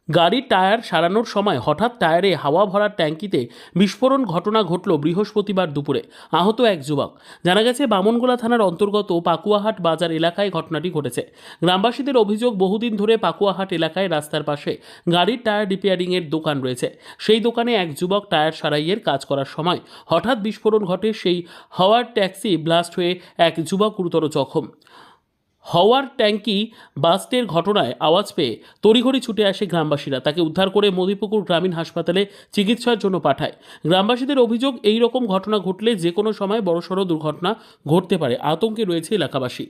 গাড়ির টায়ার সারানোর সময় হঠাৎ টায়ারে হাওয়া ভরার ট্যাঙ্কিতে বিস্ফোরণ ঘটনা ঘটল বৃহস্পতিবার দুপুরে। আহত এক যুবক। জানা গেছে, বামনগোলা থানার অন্তর্গত পাকুয়াহাট বাজার এলাকায় ঘটনাটি ঘটেছে। গ্রামবাসীদের অভিযোগ, বহুদিন ধরে পাকুয়াহাট এলাকায় রাস্তার পাশে গাড়ির টায়ার রিপেয়ারিংয়ের দোকান রয়েছে। সেই দোকানে এক যুবক টায়ার সারাইয়ের কাজ করার সময় হঠাৎ বিস্ফোরণ ঘটে। সেই হাওয়ার ট্যাক্সি ব্লাস্ট হয়ে এক যুবক গুরুতর জখম। হাওয়ার ট্যাঙ্কি বাস্টের ঘটনায় আওয়াজ পেয়ে তড়িঘড়ি ছুটে আসে গ্রামবাসীরা। তাকে উদ্ধার করে মদিপুকুর গ্রামীণ হাসপাতালে চিকিৎসার জন্য পাঠায়। গ্রামবাসীদের অভিযোগ, এই রকম ঘটনা ঘটলে যে কোনো সময় বড়সড় দুর্ঘটনা ঘটতে পারে। আতঙ্কে রয়েছে এলাকাবাসী।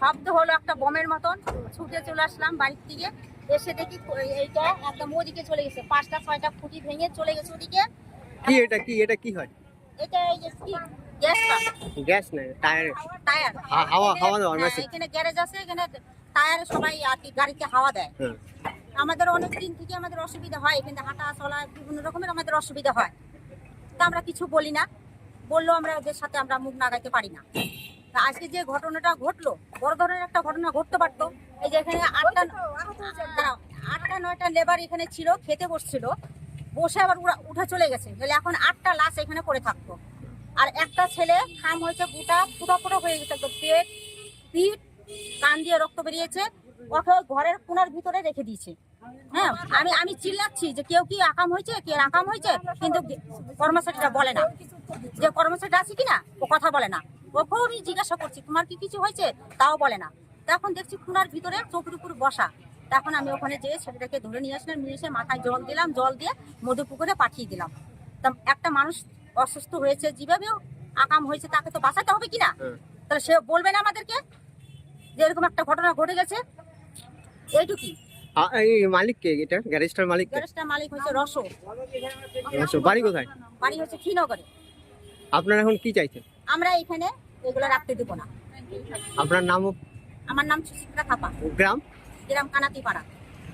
শব্দ হলো একটা বোমের মতন, ছুটে চলে আসলাম বাড়ির থেকে। এসে দেখি এইটা একদম ওদিকে চলে গেছে, 5টা 6টা খুঁটি ভেঙে চলে গেছে ওদিকে। এটা কি হয়? এটা এই যে কি গ্যাসটা, গ্যাস না, টায়ার। টায়ার হাওয়া দেওয়ার মেশিন। এখানে গ্যারেজ আছে, এখানে টায়ারে সবাই আর কি গাড়িতে হাওয়া দেয়। আমাদের অনেক দিন থেকে আমাদের অসুবিধা হয়, এখানে হাঁটা চলা বিভিন্ন রকমের আমাদের অসুবিধা হয়। তা আমরা কিছু বলি না, বললেও আমরা ওদের সাথে আমরা মুখ লাগাইতে পারি না। তা আজকে যে ঘটনাটা ঘটলো, বড় ধরনের একটা ঘটনা ঘটতে পারতো। এই যে এখানে 8টা 9টা লেবার এখানে ছিল, খেতে বসছিল, বসে আবার উঠে চলে গেছে। তাহলে এখন 8টা লাশ এখানে পড়ে থাকতো। আর একটা ছেলে খাম হয়েছে, গোটা ফুটো হয়ে গেছে, একদম পেট পিঠ কান দিয়ে রক্ত বেরিয়েছে। ওকে ঘরের কোনার ভিতরে রেখে দিয়েছে। হ্যাঁ, আমি চিল্লাচ্ছি যে কেউ কি আকাম হয়েছে, কে আকাম হয়েছে, কিন্তু কর্মচারীরা বলে না। যে কর্মচারীটা আছে কিনা, ও কথা বলে না। ওকেও আমি জিজ্ঞাসা করছি তোমার কি কিছু হয়েছে, তাও বলে না। তখন দেখছি খুনার ভিতরে চোখের উপর বসা। তখন আমি ওখানে যেয়ে ছেলেটাকে ধরে নিয়ে আসলাম, নিয়ে এসে মাথায় জল দিলাম, জল দিয়ে মধুপুকুরে পাঠিয়ে দিলাম। তা একটা মানুষ অসুস্থ হয়েছে, যেভাবেও আকাম হয়েছে, তাকে তো বাঁচাতে হবে কিনা। তাহলে সে বলবে না আমাদেরকে যে এরকম একটা ঘটনা ঘটে গেছে? এইটুকুই। এই মালিক কে? এটা গ্যারেজটার মালিক কে? গ্যারেজটার মালিক হচ্ছে রসো। বাড়ি কোথায়? বাড়ি হচ্ছে শ্রীনগরে। আপনারা এখন কি চাইছেন? আমরা এখানে এগুলো রাখতে দেবো না। আপনার নাম? আমার নাম সুচিত্রা থাপা। গ্রাম? গ্রাম কানাতিপাড়া।